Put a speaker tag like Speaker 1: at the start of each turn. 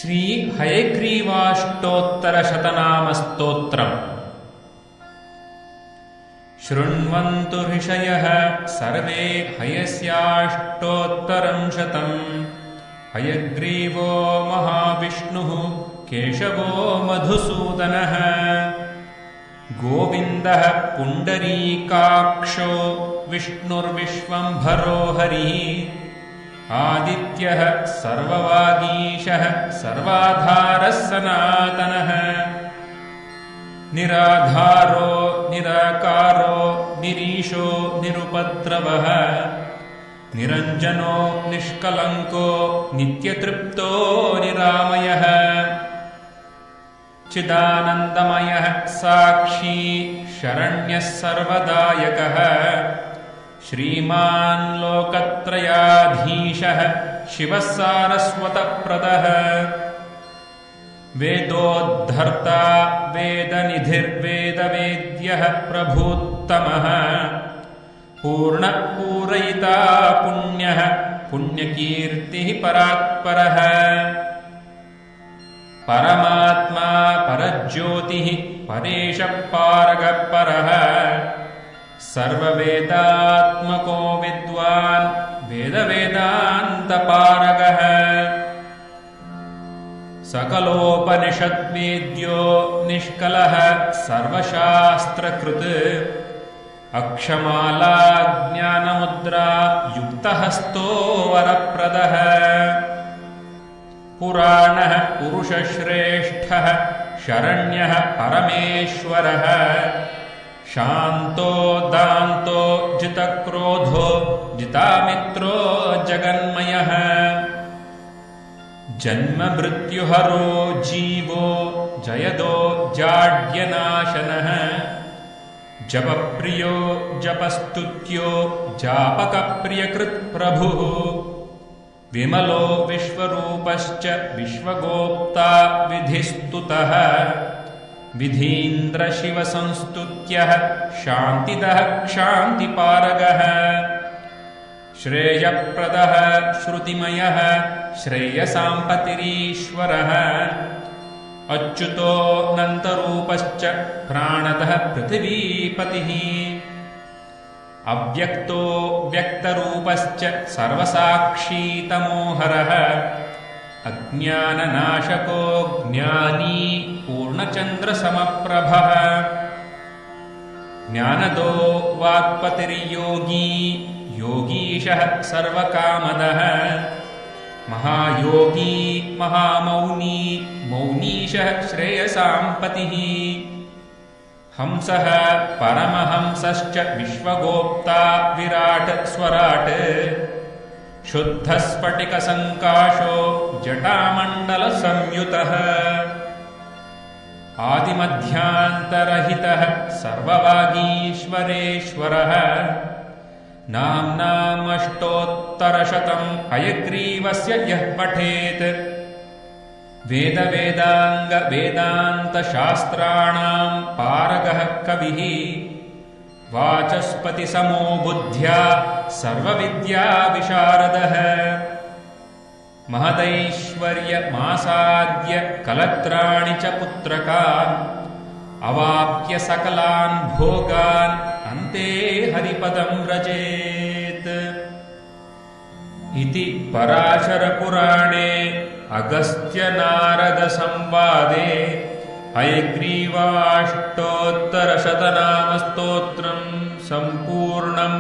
Speaker 1: ಶ್ರೀ ಹಯಗ್ರೀವಾಷ್ಟೋತ್ತರಶತನಾಮಸ್ತೋತ್ರम् ಶೃಣ್ವಂತು ಋಷಯಃ ಸರ್ವೇ ಹಯಸ್ಯಾಷ್ಟೋತ್ತರಂ ಶತम् ಹಯಗ್ರೀವೋ ಮಹಾವಿಷ್ಣುಃ ಕೇಶವೋ ಮಧುಸೂದನಃ ಗೋವಿಂದಃ ಪುಂಡರೀಕಾಕ್ಷೋ ವಿಷ್ಣುರ್ವಿಶ್ವಂಭರೋ ಹರಿಃ ಆದಿತ್ಯಃ ಸರ್ವವಾಗೀಶಃ ಸರ್ವಾಧಾರಃ ಸನಾತನಃ ನಿರಾಧಾರೋ ನಿರಾಕಾರೋ ನಿರೀಶೋ ನಿರುಪದ್ರವಃ ನಿರಂಜನೋ ನಿಷ್ಕಲಂಕೋ ನಿತ್ಯತೃಪ್ತೋ ನಿರಾಮಯಃ ಚಿದಾನಂದಮಯಃ ಸಾಕ್ಷಿ ಶರಣ್ಯಃ ಸರ್ವದಾಯಕಃ ಶ್ರೀಮಾನ್ ಲೋಕತ್ರಯಾಧೀಶಃ ಶಿವಃ ಸಾರಸ್ವತಪ್ರದಃ ವೇದೋದ್ಧರ್ತಾ ವೇದನಿಧಿರ್ವೇದವೇದ್ಯಃ ಪ್ರಭೂತ್ತಮಃ ಪೂರ್ಣಪೂರಯಿತಾ ಪುಣ್ಯಃ ಪುಣ್ಯಕೀರ್ತಿಃ ಪರಾತ್ಪರಃ ಪರಮಾತ್ಮಾ ಪರಜ್ಯೋತಿಃ ಪರೇಶಃ ಪಾರಗಃ ಪರಃ ಸರ್ವವೇದಾತ್ಮಕೋ ವಿದ್ವಾನ್ ವೇದವೇದಾಂತಪಾರಗಃ ಸಕಲೋಪನಿಷದ್ವೇದ್ಯೋ ನಿಷ್ಕಲಃ ಸರ್ವಶಾಸ್ತ್ರಕೃತ್ ಅಕ್ಷಮಾಲಾ ಜ್ಞಾನಮುದ್ರಾ ಯುಕ್ತಹಸ್ತೋ ವರಪ್ರದಃ ಪುರಾಣಃ ಪುರುಷಶ್ರೇಷ್ಠಃ ಶರಣ್ಯಃ ಪರಮೇಶ್ವರಃ ಶಾಂತೋ ದಾಂತೋ ಜಿತಕ್ರೋಧೋ ಜಿತಾಮಿತ್ರೋ ಜಗನ್ಮಯಃ ಜನ್ಮ ಮೃತ್ಯುಹರೋ ಜೀವೋ ಜಯದೋ ಜಾಡ್ಯನಾಶನಃ ಜಪಪ್ರಿಯೋ ಜಪಸ್ತುತ್ಯೋ ಜಾಪಕಪ್ರಿಯಕೃತ್ ಪ್ರಭುಃ ವಿಮಲೋ ವಿಶ್ವರೂಪಶ್ಚ ವಿಶ್ವಗೋಪ್ತಾ ವಿಧಿಸ್ತುತಃ ವಿಧೀಂದ್ರ ಶಿವ ಸಂಸ್ತುತ್ಯಃ ಶಾಂತಿದಃ ಕ್ಷಾಂತಿಪಾರಗಃ ಶ್ರೇಯಪ್ರದಃ ಶ್ರುತಿಮಯಃ ಶ್ರೇಯಸಾಂಪತಿರೀಶ್ವರಃ ಅಚ್ಯುತೋ ನಂತರೂಪಶ್ಚ ಪ್ರಾಣದಃ ಪೃಥಿವೀಪತಿಃ ಅವ್ಯಕ್ತೋ ವ್ಯಕ್ತರೂಪಶ್ಚ ಸರ್ವಸಾಕ್ಷೀ ತಮೋಹರಃ ಅಜ್ಞಾನನಾಶಕೋ ಜ್ಞಾನಿ ಪೂರ್ಣಚಂದ್ರಸಮಪ್ರಭಃ ಜ್ಞಾನದೋ ವಾಕ್ಪತಿರ್ಯೋಗಿ ಯೋಗೀಶಃ ಸರ್ವಕಾಮದಃ ಮಹಾಯೋಗಿ ಮಹಾಮೌನಿ ಮೌನೀಶಃ ಶ್ರೇಯಸಾಂಪತಿಃ ಹಂಸಃ ಪರಮಹಂಸಶ್ಚ ವಿಶ್ವಗೋಪ್ತಾ ವಿರಾಟ್ ಸ್ವರಾಟ್ ಶುದ್ಧಸ್ಫಟಿಕಸಂಕಾಶೋ ಜಟಾಮಂಡಲ ಸಂಯುತಃ ಆದಿಮಧ್ಯಾಂತರಹಿತಃ ಸರ್ವವಾಗೀಶ್ವರೇಶ್ವರಃ ನಾಮ್ನಾಮಷ್ಟೋತ್ತರಶತಂ ಹಯಗ್ರೀವಸ್ಯ ಯಃ ಪಠೇತ್ ವೇದವೇದಾಂಗ ವೇದಾಂತಶಾಸ್ತ್ರಾಣಾಂ ಪಾರಗಃ ಕವಿಃ ವಾಚಸ್ಪತಿ ಸಮೋ ಬುದ್ಧ್ಯಾ ಸರ್ವವಿದ್ಯಾ ವಿಶಾರದಃ ಮಹದೈಶ್ವರ್ಯ ಮಾಸಾದ್ಯ ಕಲತ್ರಾಣಿ ಚ ಪುತ್ರಕಾನ್ ಅವಾಪ್ಯ ಸಕಲಾನ್ ಭೋಗಾನ್ ಅಂತೆ ಹರಿಪದಂ ವ್ರಜೇತ್ ಇತಿ ಪರಾಶರ ಪುರಾಣೇ ಅಗಸ್ತ್ಯ ನಾರದ ಸಂವಾದೆ ಹಯಗ್ರೀವಾಷ್ಟೋತ್ತರಶತನಾಮಸ್ತೋತ್ರಂ ಸಂಪೂರ್ಣಂ।